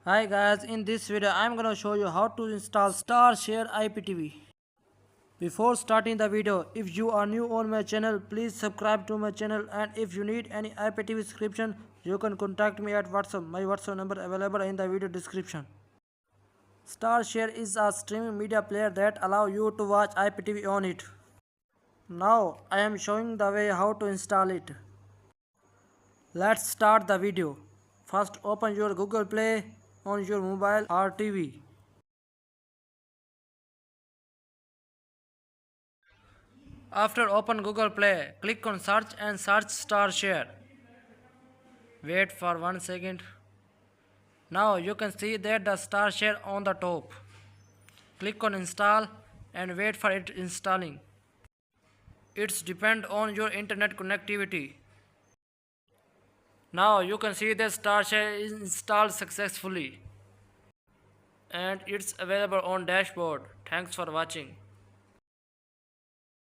Hi guys, in this video I am gonna show you how to install Star Share IPTV. Before starting the video, if you are new on my channel, please subscribe to my channel, and if you need any IPTV subscription, you can contact me at WhatsApp. My WhatsApp number available in the video description. Star Share is a streaming media player that allow you to watch IPTV on it. Now I am showing the way how to install it. Let's start the video. First open your Google Play on your mobile or TV. After open Google Play, click on search and search Star Share. Wait for 1 second. Now you can see that the Star Share on the top. Click on install and wait for it installing. It's depend on your internet connectivity. Now you can see that Star Share is installed successfully and it's available on dashboard. Thanks for watching.